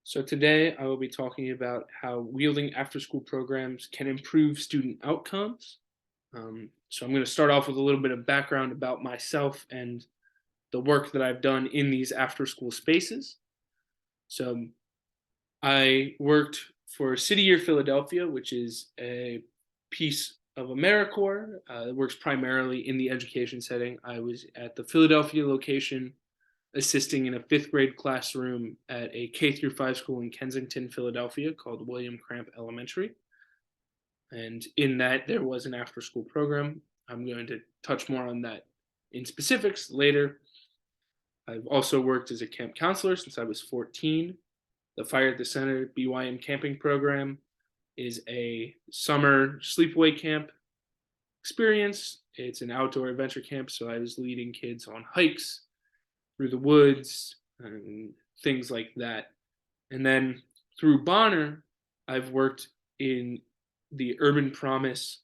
So today I will be talking about how wielding after-school programs can improve student outcomes. So I'm going to start off with a little bit of background about myself and the work that I've done in these after-school spaces. So I worked for City Year Philadelphia, which is a piece of AmeriCorps. It works primarily in the education setting. I was at the Philadelphia location assisting in a fifth grade classroom at a K through 5 school in Kensington, Philadelphia called William Cramp Elementary. And in that, there was an after school program. I'm going to touch more on that in specifics later. I've also worked as a camp counselor since I was 14. The Fire at the Center BYM camping program is a summer sleepaway camp experience. It's an outdoor adventure camp, so I was leading kids on hikes through the woods and things like that. And then through Bonner, I've worked in the Urban Promise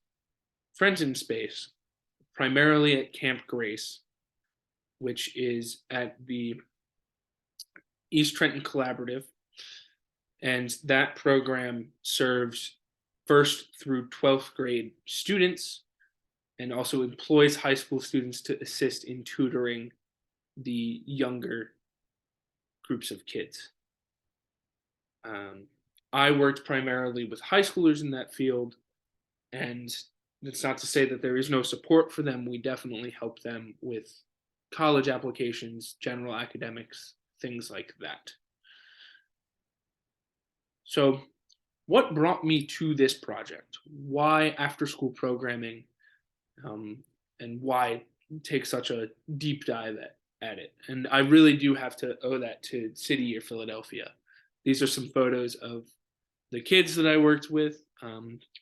Frenton space, primarily at Camp Grace, which is at the East Trenton Collaborative. And that program serves first through 12th grade students and also employs high school students to assist in tutoring the younger groups of kids. Um, I worked primarily with high schoolers in that field, and that's not to say that there is no support for them. We definitely help them with college applications, general academics, things like that. So, what brought me to this project? Why after school programming, um, and why take such a deep dive at it? And I really do have to owe that to City Year Philadelphia. These are some photos of the kids that I worked with,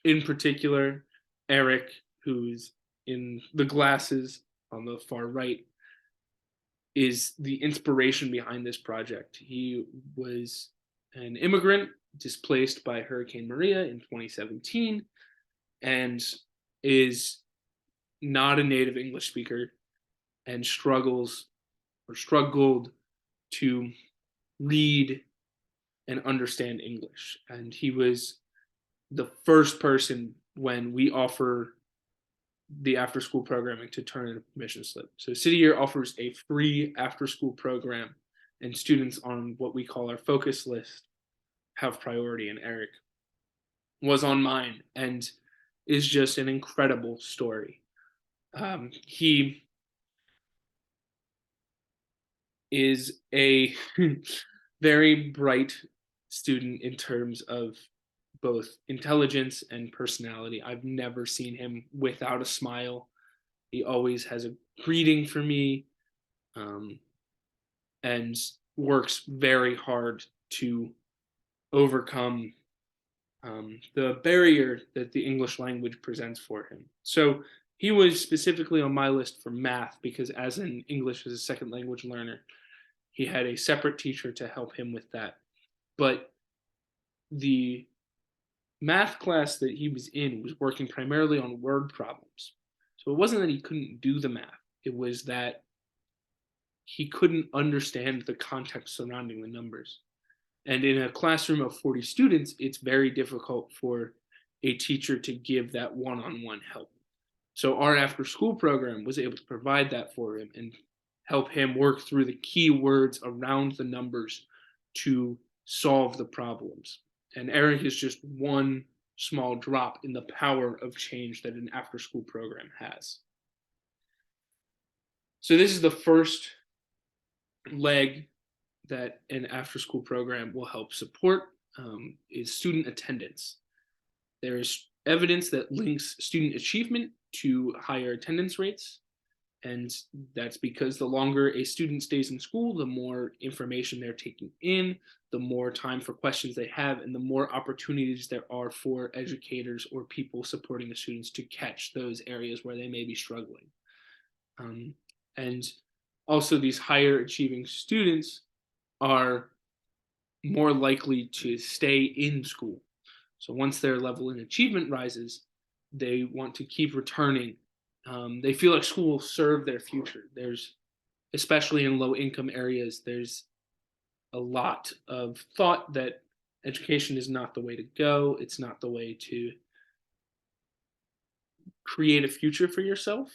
in particular, Eric, who's in the glasses on the far right, is the inspiration behind this project. He was an immigrant displaced by Hurricane Maria in 2017 and is not a native English speaker and struggled to read and understand English. And he was the first person when we offer the after school programming to turn in a permission slip. So City Year offers a free after school program, and students on what we call our focus list have priority. And Eric was on mine and is just an incredible story. He is a very bright student in terms of both intelligence and personality. I've never seen him without a smile. He always has a greeting for me, um, and works very hard to overcome the barrier that the English language presents for him. So he was specifically on my list for math because, as an English as a second language learner, he had a separate teacher to help him with that. But the math class that he was in was working primarily on word problems. So it wasn't that he couldn't do the math, it was that he couldn't understand the context surrounding the numbers. And in a classroom of 40 students, it's very difficult for a teacher to give that one on one help. So our after school program was able to provide that for him and help him work through the key words around the numbers to solve the problems. And Eric is just one small drop in the power of change that an after school program has. So this is the first leg that an after school program will help support, is student attendance. There's evidence that links student achievement to higher attendance rates. And that's because the longer a student stays in school, the more information they're taking in, the more time for questions they have, and the more opportunities there are for educators or people supporting the students to catch those areas where they may be struggling. And also, these higher achieving students are more likely to stay in school. So once their level in achievement rises, they want to keep returning. They feel like school will serve their future. There's, especially in low income areas, there's a lot of thought that education is not the way to go. It's not the way to create a future for yourself.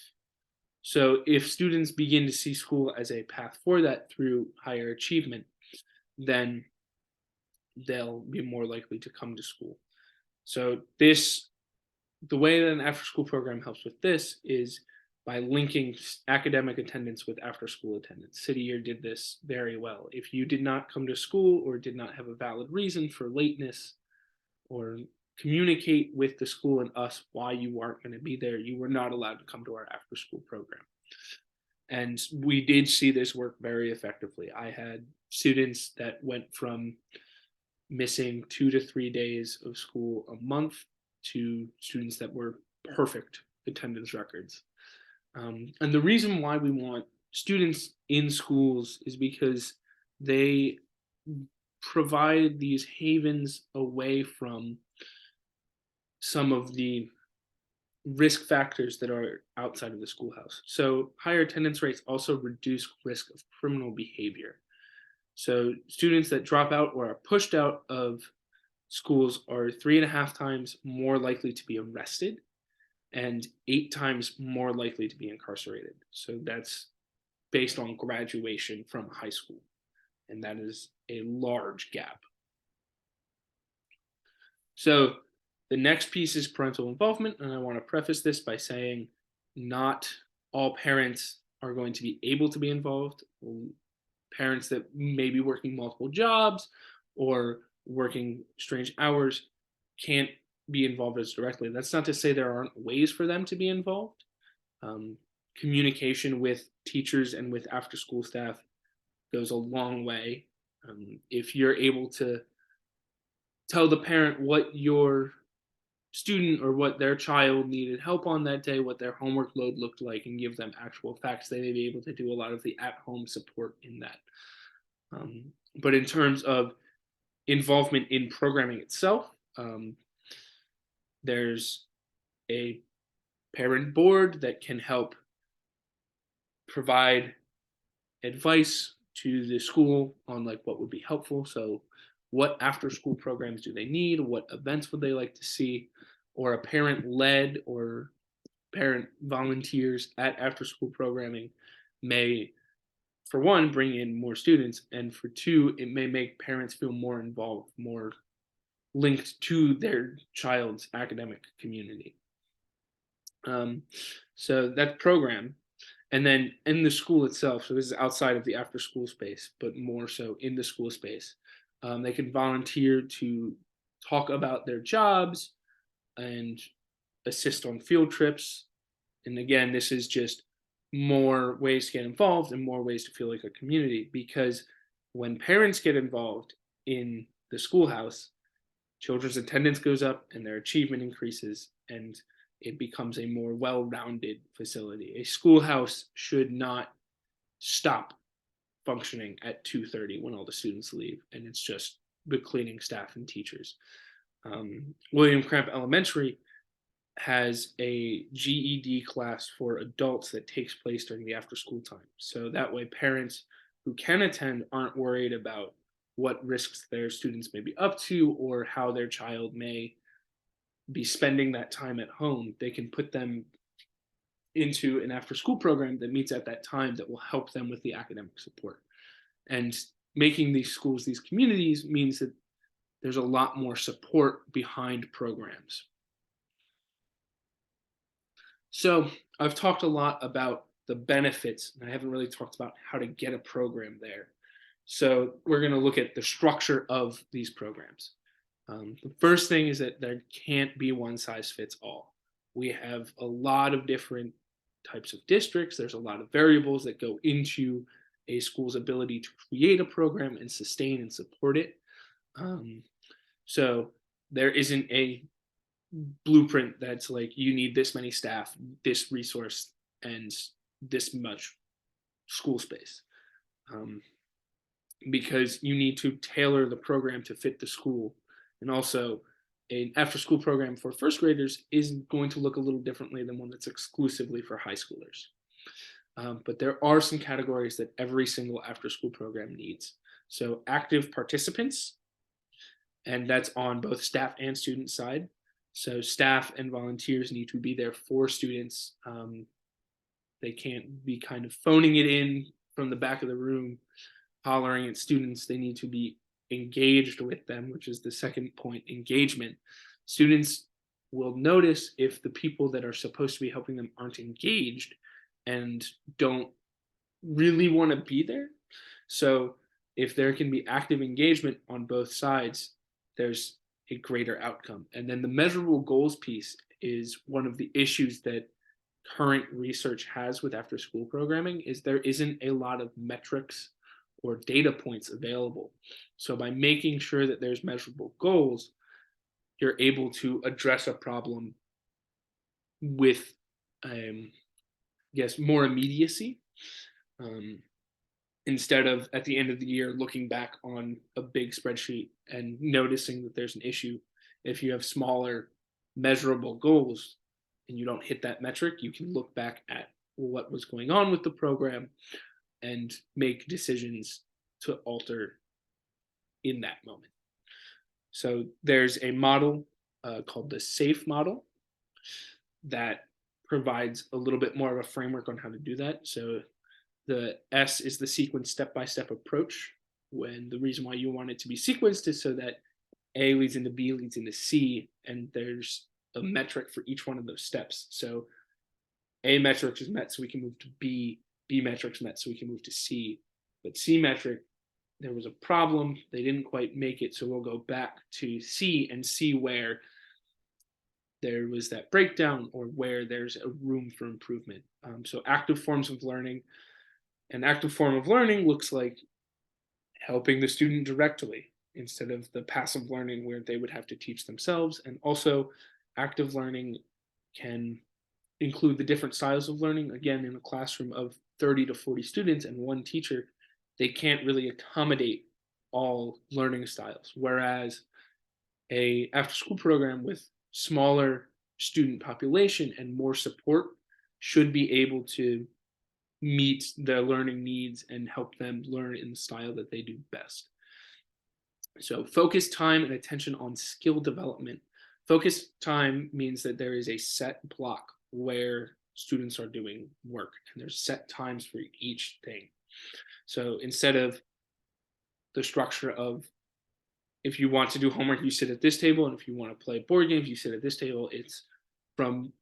So if students begin to see school as a path for that through higher achievement, then they'll be more likely to come to school. So the way that an after school program helps with this is by linking academic attendance with after school attendance. City Year did this very well. If you did not come to school or did not have a valid reason for lateness or communicate with the school and us why you weren't going to be there, you were not allowed to come to our after school program. And we did see this work very effectively. I had students that went from missing 2 to 3 days of school a month to students that were perfect attendance records. And the reason why we want students in schools is because they provide these havens away from some of the risk factors that are outside of the schoolhouse. So higher attendance rates also reduce risk of criminal behavior. So students that drop out or are pushed out of schools are 3.5 times more likely to be arrested and 8 times more likely to be incarcerated. So that's based on graduation from high school. And that is a large gap. So the next piece is parental involvement. And I want to preface this by saying not all parents are going to be able to be involved. Parents that may be working multiple jobs or working strange hours can't be involved as directly. That's not to say there aren't ways for them to be involved. Communication with teachers and with after school staff goes a long way. If you're able to tell the parent what your student or what their child needed help on that day, what their homework load looked like, and give them actual facts, they may be able to do a lot of the at-home support in that. But in terms of involvement in programming itself, there's a parent board that can help provide advice to the school on like what would be helpful. So what after school programs do they need? What events would they like to see? Or a parent led or parent volunteers at after school programming may, for one, bring in more students, and for two, it may make parents feel more involved, more linked to their child's academic community. So that program. And then in the school itself, so this is outside of the after school space, but more so in the school space, they can volunteer to talk about their jobs and assist on field trips. And again, this is just more ways to get involved and more ways to feel like a community, because when parents get involved in the schoolhouse, children's attendance goes up and their achievement increases, and it becomes a more well-rounded facility. A schoolhouse should not stop functioning at 2:30 when all the students leave and it's just the cleaning staff and teachers. William Cramp Elementary has a GED class for adults that takes place during the after school time. So that way parents who can attend aren't worried about what risks their students may be up to or how their child may be spending that time at home. They can put them into an after school program that meets at that time that will help them with the academic support. And making these schools these communities means that there's a lot more support behind programs. So I've talked a lot about the benefits, and I haven't really talked about how to get a program there. So we're going to look at the structure of these programs. The first thing is that there can't be one size fits all. We have a lot of different types of districts. There's a lot of variables that go into a school's ability to create a program and sustain and support it. So there isn't a blueprint that's like you need this many staff, this resource, and this much school space, because you need to tailor the program to fit the school. And also, an after school program for first graders is going to look a little differently than one that's exclusively for high schoolers. But there are some categories that every single after school program needs. So active participants, and that's on both staff and student side. So staff and volunteers need to be there for students. They can't be kind of phoning it in from the back of the room, hollering at students. They need to be engaged with them, which is the second point, engagement. Students will notice if the people that are supposed to be helping them aren't engaged and don't really want to be there. So if there can be active engagement on both sides, there's a greater outcome. And then the measurable goals piece is one of the issues that current research has with after school programming is there isn't a lot of metrics or data points available. So by making sure that there's measurable goals, you're able to address a problem with more immediacy, um, instead of at the end of the year looking back on a big spreadsheet and noticing that there's an issue. If you have smaller measurable goals and you don't hit that metric, you can look back at what was going on with the program and make decisions to alter in that moment. So there's a model called the SAFE model that provides a little bit more of a framework on how to do that. So the S is the sequence step-by-step approach. When the reason why you want it to be sequenced is so that A leads into B leads into C, and there's a metric for each one of those steps. So A metric is met, so we can move to B. B metric's met, so we can move to C. But C metric, there was a problem. They didn't quite make it, so we'll go back to C and see where there was that breakdown or where there's a room for improvement. So active forms of learning. An active form of learning looks like helping the student directly instead of the passive learning where they would have to teach themselves. And also, active learning can include the different styles of learning. Again, in a classroom of 30 to 40 students and one teacher, they can't really accommodate all learning styles. Whereas a after school program with smaller student population and more support should be able to meet their learning needs and help them learn in the style that they do best. So focus time and attention on skill development. Focus time means that there is a set block where students are doing work and there's set times for each thing. So instead of the structure of if you want to do homework, you sit at this table, and if you want to play board games, you sit at this table. It's from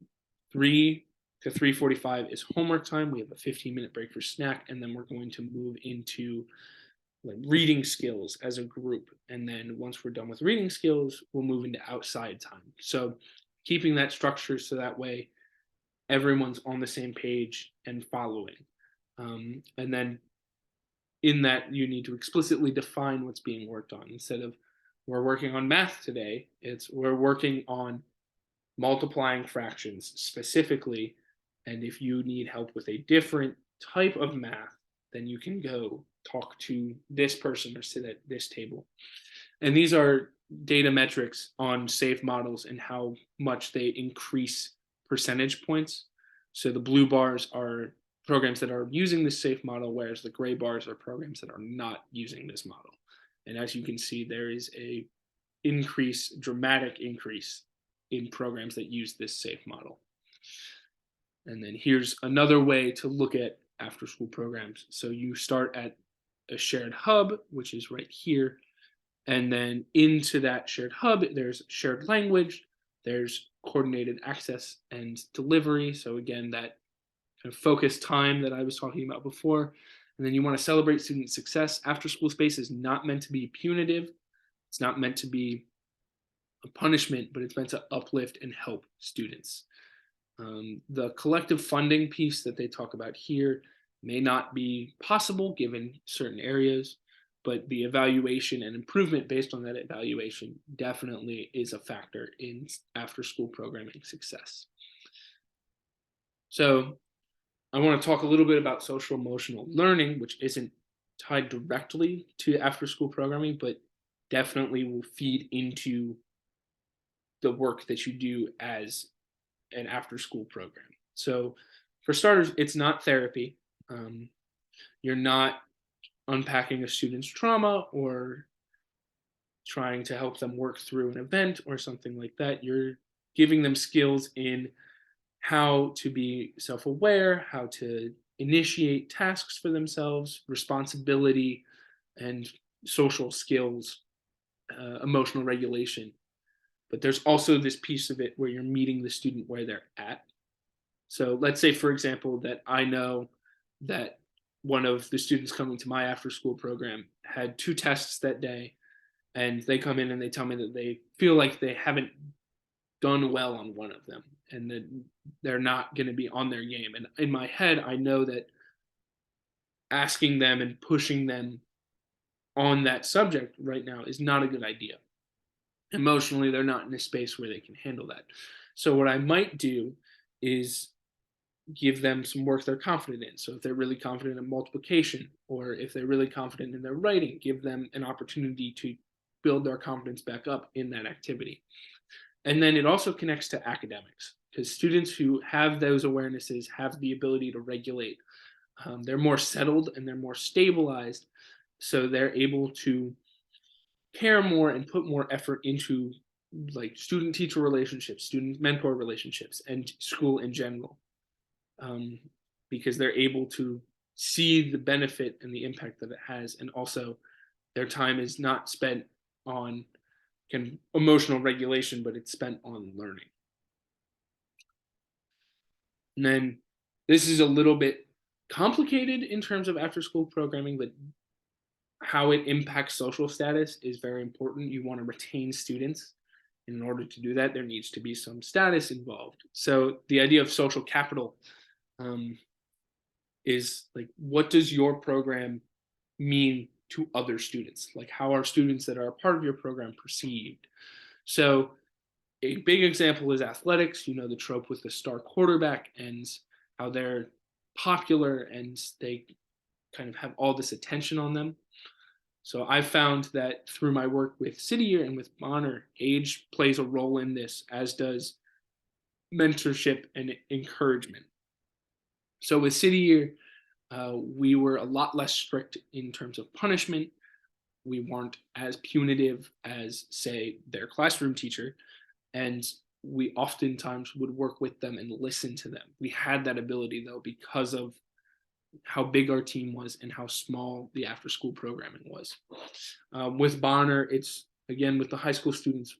3 to 3:45 is homework time. We have a 15-minute break for snack, and then we're going to move into like reading skills as a group. And then once we're done with reading skills, we'll move into outside time. So keeping that structure so that way everyone's on the same page and following. And then in that, you need to explicitly define what's being worked on. Instead of we're working on math today, it's we're working on multiplying fractions specifically. And if you need help with a different type of math, then you can go talk to this person or sit at this table. And these are data metrics on SAFE models and how much they increase percentage points. So the blue bars are programs that are using the SAFE model, whereas the gray bars are programs that are not using this model. And as you can see, there is a dramatic increase in programs that use this SAFE model. And then here's another way to look at after school programs. So you start at a shared hub, which is right here. And then into that shared hub, there's shared language, there's coordinated access and delivery. So again, that kind of focused time that I was talking about before. And then you want to celebrate student success. After school space is not meant to be punitive. It's not meant to be a punishment, but it's meant to uplift and help students. The collective funding piece that they talk about here may not be possible given certain areas, but the evaluation and improvement based on that evaluation definitely is a factor in after school programming success. So I want to talk a little bit about social emotional learning, which isn't tied directly to after school programming, but definitely will feed into the work that you do as an after school program. So for starters, it's not therapy. You're not unpacking a student's trauma or trying to help them work through an event or something like that. You're giving them skills in how to be self aware, how to initiate tasks for themselves, responsibility, and social skills, emotional regulation. But there's also this piece of it where you're meeting the student where they're at. So let's say, for example, that I know that one of the students coming to my after school program had two tests that day, and they come in and they tell me that they feel like they haven't done well on one of them and that they're not going to be on their game. And in my head, I know that asking them and pushing them on that subject right now is not a good idea. Emotionally, they're not in a space where they can handle that. So, what I might do is give them some work they're confident in. So, if they're really confident in multiplication, or if they're really confident in their writing, give them an opportunity to build their confidence back up in that activity. And then it also connects to academics because students who have those awarenesses have the ability to regulate. They're more settled and they're more stabilized. So they're able to care more and put more effort into like student teacher relationships, student mentor relationships, and school in general, um, because they're able to see the benefit and the impact that it has. And also, their time is not spent on emotional regulation, but it's spent on learning. And then this is a little bit complicated in terms of after school programming, but how it impacts social status is very important. You want to retain students. In order to do that, there needs to be some status involved. So the idea of social capital um, is like, what does your program mean to other students? Like, how are students that are a part of your program perceived? So a big example is athletics. You know, the trope with the star quarterback and how they're popular and they kind of have all this attention on them. So I found that through my work with City Year and with Bonner, age plays a role in this, as does mentorship and encouragement. So with City Year, we were a lot less strict in terms of punishment. We weren't as punitive as, say, their classroom teacher. And we oftentimes would work with them and listen to them. We had that ability, though, because of how big our team was and how small the after school programming was. With Bonner, it's again with the high school students,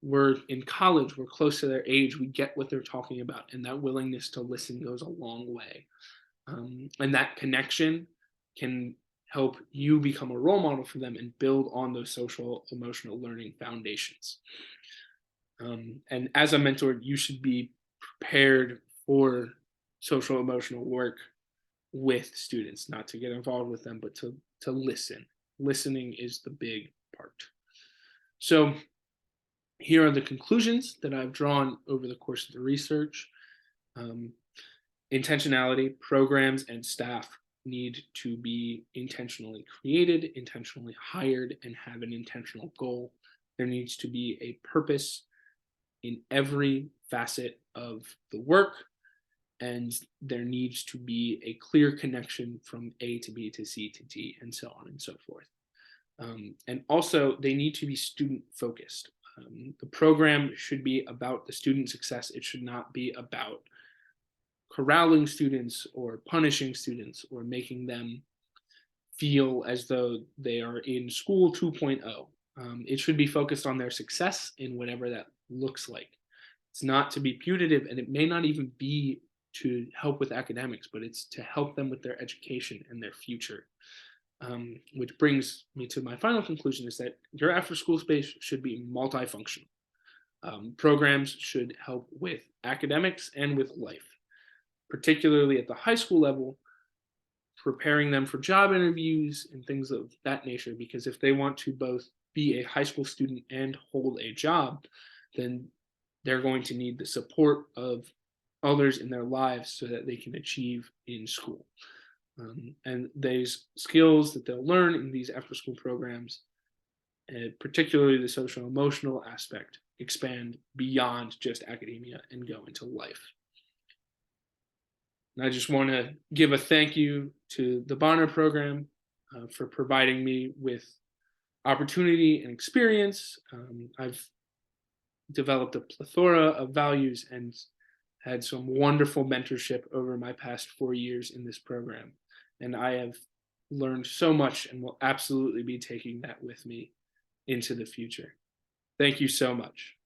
we're in college, we're close to their age, we get what they're talking about, and that willingness to listen goes a long way. And that connection can help you become a role model for them and build on those social emotional learning foundations. And as a mentor, you should be prepared for social emotional work with students, not to get involved with them, but to listen. Listening is the big part. So here are the conclusions that I've drawn over the course of the research. Um, Intentionality, programs and staff need to be intentionally created, intentionally hired, and have an intentional goal. There needs to be a purpose in every facet of the work, and there needs to be a clear connection from A to B to C to D, and so on and so forth. And also, they need to be student focused. The program should be about the student success. It should not be about corralling students or punishing students or making them feel as though they are in school 2.0. It should be focused on their success in whatever that looks like. It's not to be punitive, and it may not even be to help with academics, but it's to help them with their education and their future. Which brings me to my final conclusion is that your after school space should be multifunctional. Programs should help with academics and with life, particularly at the high school level, preparing them for job interviews and things of that nature. Because if they want to both be a high school student and hold a job, then they're going to need the support of others in their lives so that they can achieve in school. And these skills that they'll learn in these after school programs, particularly the social emotional aspect, expand beyond just academia and go into life. And I just want to give a thank you to the Bonner program for providing me with opportunity and experience. I've developed a plethora of values and had some wonderful mentorship over my past 4 years in this program. And I have learned so much and will absolutely be taking that with me into the future. Thank you so much.